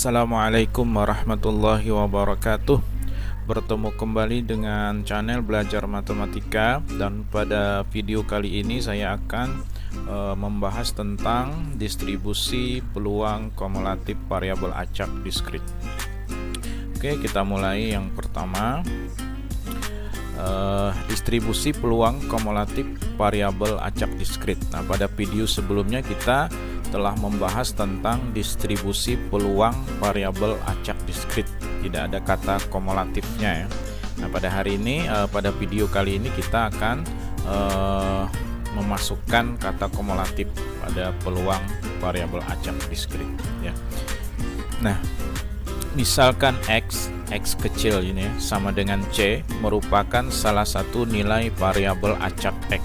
Assalamualaikum warahmatullahi wabarakatuh. Bertemu kembali dengan channel Belajar Matematika, dan pada video kali ini saya akan membahas tentang distribusi peluang kumulatif variabel acak diskrit. Oke, kita mulai yang pertama. Distribusi peluang kumulatif variabel acak diskrit. Nah, pada video sebelumnya kita telah membahas tentang distribusi peluang variabel acak diskrit, tidak ada kata kumulatifnya ya. Nah, pada hari ini pada video kali ini kita akan memasukkan kata kumulatif pada peluang variabel acak diskrit ya. Nah, misalkan X kecil ini sama dengan C merupakan salah satu nilai variabel acak X.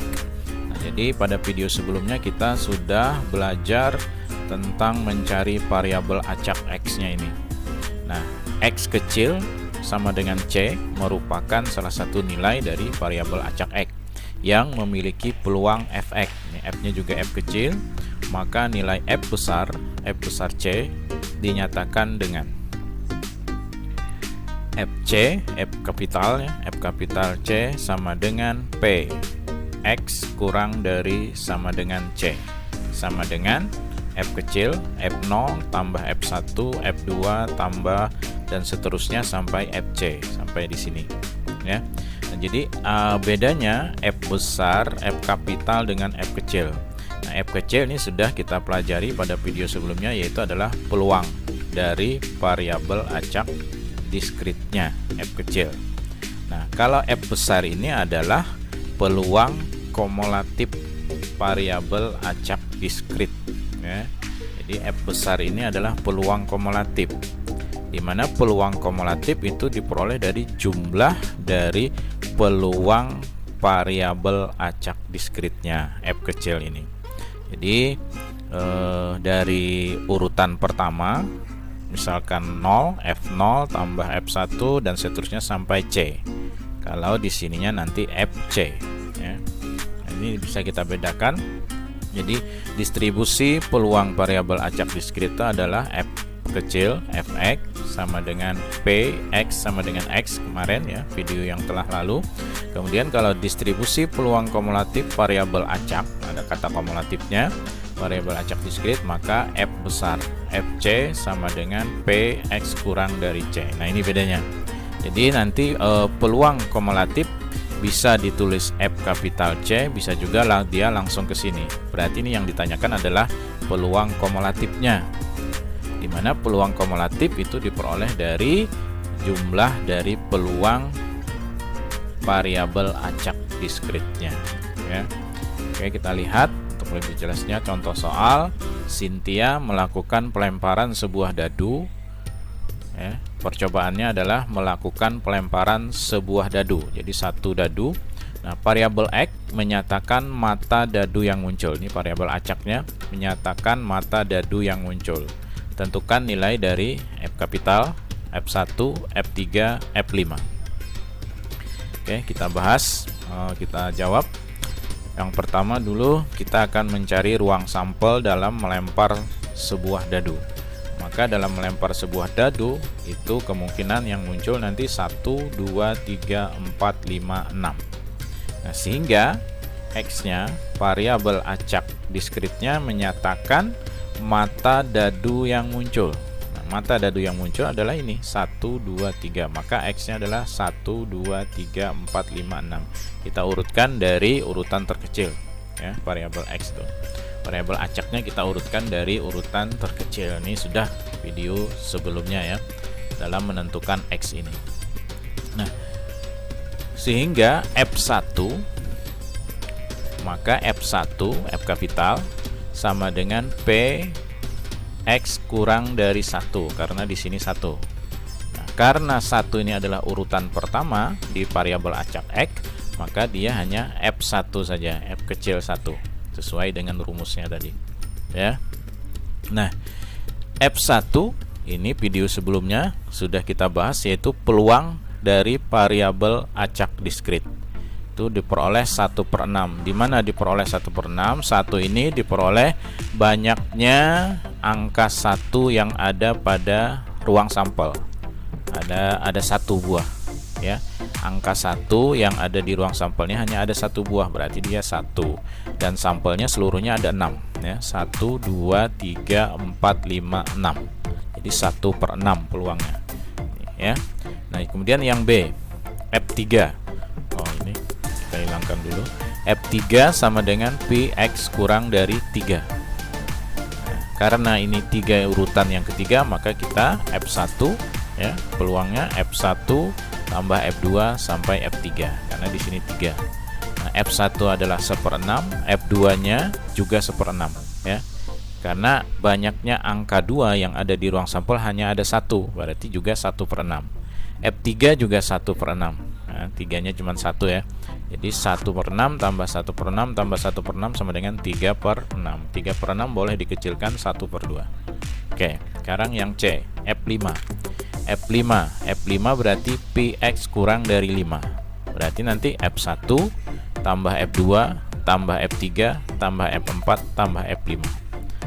Jadi pada video sebelumnya kita sudah belajar tentang mencari variabel acak X-nya ini. Nah, X kecil sama dengan C merupakan salah satu nilai dari variabel acak X yang memiliki peluang Fx. Ini F-nya juga F kecil, maka nilai F besar C dinyatakan dengan FC, F kapital ya, F kapital C sama dengan P X kurang dari sama dengan C, sama dengan F kecil, F0 tambah F1, F2 tambah dan seterusnya sampai FC, sampai di sini ya. Nah, jadi bedanya F besar, F kapital dengan F kecil. Nah, F kecil ini sudah kita pelajari pada video sebelumnya, yaitu adalah peluang dari variabel acak diskritnya F kecil. Nah, kalau F besar ini adalah peluang kumulatif variabel acak diskrit ya. Jadi F besar ini adalah peluang kumulatif, di mana peluang kumulatif itu diperoleh dari jumlah dari peluang variabel acak diskritnya F kecil ini. Jadi dari urutan pertama misalkan 0, F0 tambah F1 dan seterusnya sampai C. Kalau di sininya nanti FC ya. Ini bisa kita bedakan. Jadi distribusi peluang variabel acak diskrit itu adalah F kecil Fx sama dengan P X sama dengan X kemarin ya, video yang telah lalu. Kemudian kalau distribusi peluang kumulatif variabel acak, ada kata kumulatifnya, variabel acak diskrit, maka F besar Fc sama dengan P X kurang dari C. Nah, ini bedanya. Jadi nanti peluang kumulatif bisa ditulis F kapital C, bisa juga dia langsung ke sini. Berarti ini yang ditanyakan adalah peluang kumulatifnya, di mana peluang kumulatif itu diperoleh dari jumlah dari peluang variabel acak diskritnya ya. Oke, kita lihat untuk lebih jelasnya contoh soal. Cynthia melakukan pelemparan sebuah dadu ya. Percobaannya adalah melakukan pelemparan sebuah dadu, jadi satu dadu. Nah, variabel X menyatakan mata dadu yang muncul. Ini variabel acaknya menyatakan mata dadu yang muncul. Tentukan nilai dari F kapital, F1, F3, F5. Oke, kita bahas, kita jawab. Yang pertama dulu kita akan mencari ruang sampel dalam melempar sebuah dadu. Maka dalam melempar sebuah dadu itu kemungkinan yang muncul nanti 1, 2, 3, 4, 5, 6. Nah, sehingga X-nya variabel acak diskritnya menyatakan mata dadu yang muncul. Nah, mata dadu yang muncul adalah ini 1, 2, 3. Maka X-nya adalah 1, 2, 3, 4, 5, 6. Kita urutkan dari urutan terkecil ya, variabel X itu. Variabel acaknya kita urutkan dari urutan terkecil. Ini sudah video sebelumnya ya, dalam menentukan X ini. Nah, sehingga F1, maka F1 F kapital sama dengan P X kurang dari 1, karena di sini 1. Nah, karena 1 ini adalah urutan pertama di variabel acak X, maka dia hanya F1 saja, F kecil 1, sesuai dengan rumusnya tadi ya. Nah, F1 ini video sebelumnya sudah kita bahas, yaitu peluang dari variabel acak diskrit. itu diperoleh 1/6. Di mana diperoleh 1/6? 1 ini diperoleh banyaknya angka 1 yang ada pada ruang sampel. Ada 1 buah ya. Angka 1 yang ada di ruang sampelnya hanya ada 1 buah, berarti dia 1. Dan sampelnya seluruhnya ada 6 ya. 1 2 3 4 5 6. Jadi 1/6 peluangnya ya. Nah, kemudian yang B, F3. Oh, ini kita hilangkan dulu. F3 sama dengan Px kurang dari 3. Nah, karena ini 3 urutan yang ketiga, maka kita F1 ya, peluangnya F1 tambah F2 sampai F3 karena di sini 3. Nah, F1 adalah 1/6, F2-nya juga 1/6 ya. Karena banyaknya angka 2 yang ada di ruang sampel hanya ada 1, berarti juga 1/6. F3 juga 1/6. Nah, 3-nya cuma 1 ya. Jadi 1/6 tambah 1/6 tambah 1/6 sama dengan 3/6. 3/6 boleh dikecilkan 1/2. Oke, sekarang yang C, F5. F5 berarti Px kurang dari 5. Berarti nanti F1 tambah F2 tambah F3 tambah F4 tambah F5.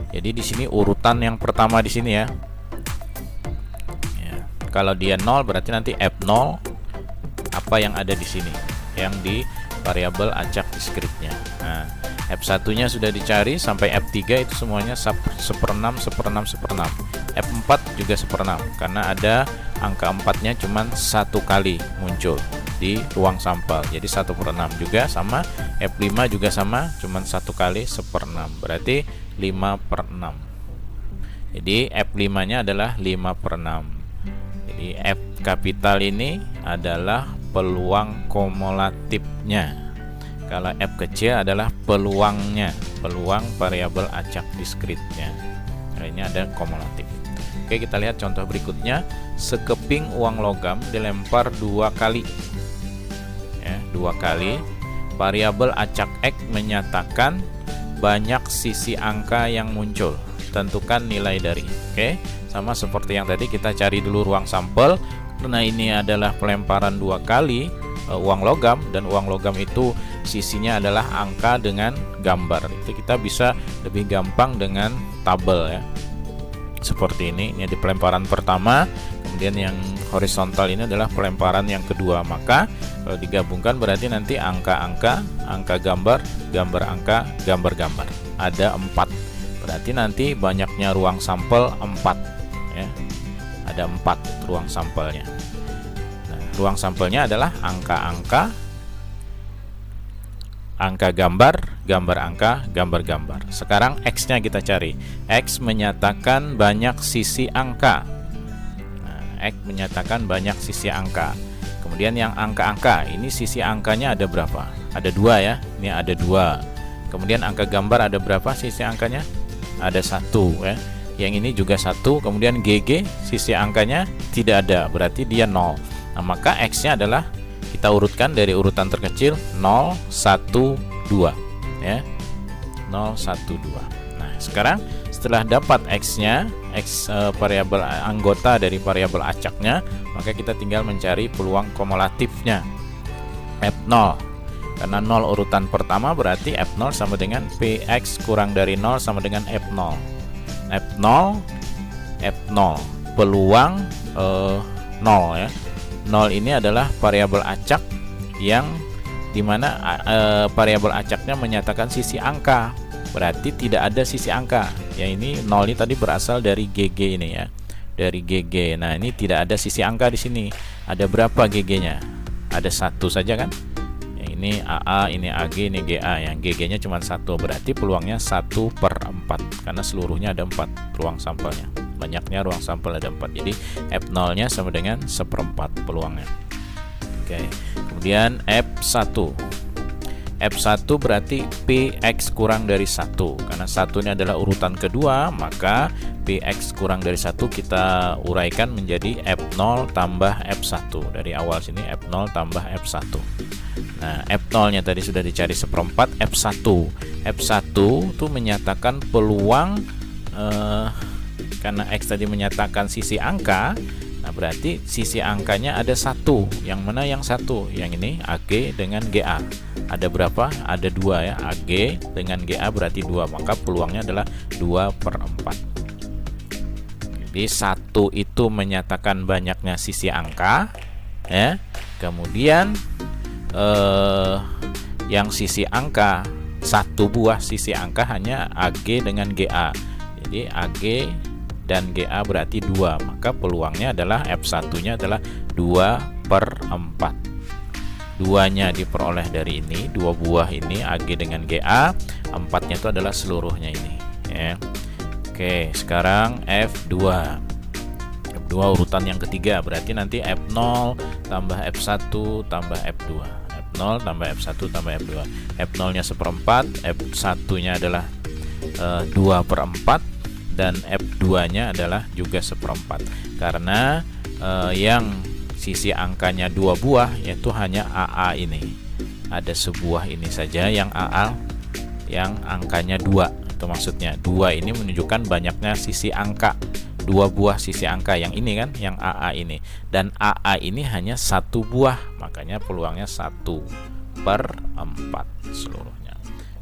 Jadi di sini urutan yang pertama di sini ya. Kalau dia 0 berarti nanti F0 apa yang ada di sini, yang di variabel acak diskripnya. Nah, F1-nya sudah dicari sampai F3 itu semuanya 1/6 1/6 1/6. F4 juga 1/6 karena ada angka 4-nya cuma 1 kali muncul di ruang sampel. Jadi 1/6 juga sama. F5 juga sama, cuma 1 kali 1/6. Berarti 5/6. Jadi F5-nya adalah 5/6. Jadi F kapital ini adalah peluang kumulatifnya. Kalau F kecil adalah peluangnya, peluang variabel acak diskritnya. Nah, ini ada kumulatif. Oke, kita lihat contoh berikutnya. Sekeping uang logam dilempar 2 kali. Ya, 2 kali. Variabel acak X menyatakan banyak sisi angka yang muncul. Tentukan nilai dari. Oke, sama seperti yang tadi, kita cari dulu ruang sampel. Karena ini adalah pelemparan 2 kali uang logam, dan uang logam itu sisinya adalah angka dengan gambar. Itu kita bisa lebih gampang dengan tabel ya. Seperti ini di pelemparan pertama, kemudian yang horizontal ini adalah pelemparan yang kedua. Maka kalau digabungkan berarti nanti angka-angka, angka gambar, gambar angka, gambar-gambar. Ada 4. Berarti nanti banyaknya ruang sampel 4 ya. Ada 4 ruang sampelnya. Nah, ruang sampelnya adalah angka-angka, angka gambar, gambar angka, gambar-gambar. Sekarang X-nya kita cari. X menyatakan banyak sisi angka. Nah, X menyatakan banyak sisi angka. Kemudian yang angka-angka, ini sisi angkanya ada berapa? Ada 2 ya. Ini ada 2. Kemudian angka gambar ada berapa sisi angkanya? Ada 1 ya. Yang ini juga 1. Kemudian GG sisi angkanya tidak ada, berarti dia 0. Nah, maka X-nya adalah kita urutkan dari urutan terkecil 0 1 2 ya. 0 1 2. Nah, sekarang setelah dapat X-nya, X variabel anggota dari variabel acaknya, maka kita tinggal mencari peluang kumulatifnya. F0. Karena 0 urutan pertama, berarti F0 sama dengan Px kurang dari 0 sama dengan F0. F0 peluang 0 ya. 0 ini adalah variabel acak yang dimana variabel acaknya menyatakan sisi angka, berarti tidak ada sisi angka ya. Ini 0 ini tadi berasal dari GG ini ya, dari GG. Nah, ini tidak ada sisi angka di sini. Ada berapa GG-nya? Ada 1 saja kan. Ini AA, ini AG, ini GA. Yang GG-nya cuma 1, berarti peluangnya 1/4 karena seluruhnya ada 4 ruang sampelnya. Banyaknya ruang sampel ada 4. Jadi F0-nya sama dengan 1/4 peluangnya. Oke. Kemudian F1. F1 berarti Px kurang dari 1. Karena 1 ini adalah urutan kedua, maka Px kurang dari 1 kita uraikan menjadi F0 tambah F1. Dari awal sini F0 tambah F1. Nah, F0-nya tadi sudah dicari 1/4. F1 itu menyatakan peluang karena X tadi menyatakan sisi angka. Nah, berarti sisi angkanya ada satu. Yang mana yang satu? Yang ini AG dengan GA. Ada berapa? Ada 2 ya. AG dengan GA berarti 2. Maka peluangnya adalah 2/4. Jadi 1 itu menyatakan banyaknya sisi angka ya. Kemudian yang sisi angka, 1 buah sisi angka hanya AG dengan GA. Jadi AG dan GA berarti 2, maka peluangnya adalah F1-nya adalah 2/4. 2-nya diperoleh dari ini, 2 buah ini AG dengan GA, 4-nya itu adalah seluruhnya ini ya. Oke, sekarang F2. F2 urutan yang ketiga, berarti nanti F0 tambah F1 tambah F2. F0 tambah F1 tambah F2. F0-nya 1/4, F1-nya adalah 2/4, dan F2-nya adalah juga 1/4. Karena yang sisi angkanya 2 buah yaitu hanya AA ini. Ada sebuah ini saja yang AA yang angkanya 2. Itu maksudnya 2 ini menunjukkan banyaknya sisi angka. 2 buah sisi angka yang ini kan, yang AA ini. Dan AA ini hanya 1 buah, makanya peluangnya 1/4 seluruhnya.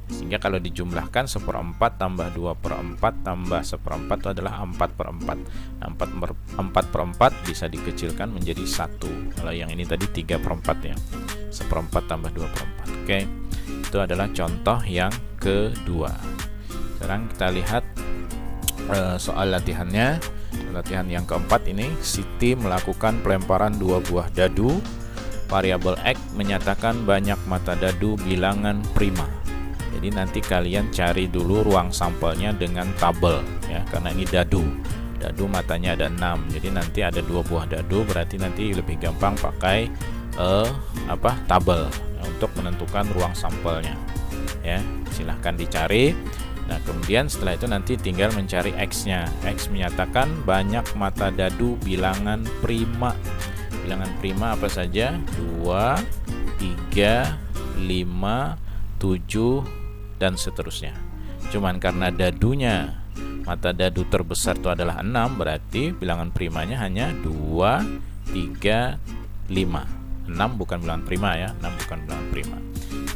Sehingga kalau dijumlahkan 1/4 tambah 2/4 tambah 1/4 itu adalah 4/4. Nah, 4/4 bisa dikecilkan menjadi 1. Kalau yang ini tadi 3/4 ya. 1/4 tambah 2/4. Oke. Itu adalah contoh yang kedua. Sekarang kita lihat soal latihannya. Latihan yang keempat ini, Siti melakukan pelemparan 2 buah dadu. Variabel X menyatakan banyak mata dadu bilangan prima. Jadi nanti kalian cari dulu ruang sampelnya dengan tabel ya, karena ini dadu. Dadu matanya ada 6. Jadi nanti ada 2 buah dadu, berarti nanti lebih gampang pakai tabel untuk menentukan ruang sampelnya. Ya, silahkan dicari. Nah, kemudian setelah itu nanti tinggal mencari X-nya. X menyatakan banyak mata dadu bilangan prima. Bilangan prima apa saja? 2, 3, 5, 7 dan seterusnya. Cuman karena dadunya, mata dadu terbesar itu adalah 6, berarti bilangan primanya hanya 2, 3, 5. 6 bukan bilangan prima ya, 6 bukan bilangan prima.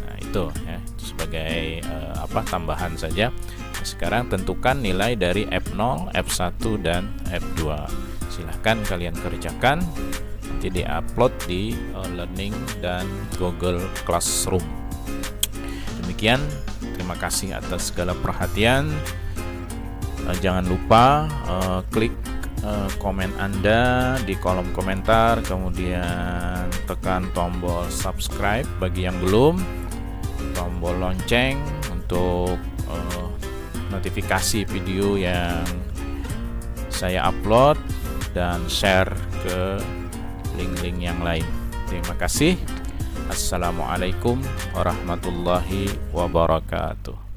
Nah, itu ya, itu sebagai tambahan saja. Sekarang tentukan nilai dari F0, F1 dan F2. Silahkan kalian kerjakan. Nanti di-upload di Learning dan Google Classroom. Demikian, terima kasih atas segala perhatian. Jangan lupa klik komen Anda di kolom komentar, kemudian tekan tombol subscribe bagi yang belum, tombol lonceng untuk notifikasi video yang saya upload, dan share ke link-link yang lain. Terima kasih. Assalamualaikum warahmatullahi wabarakatuh.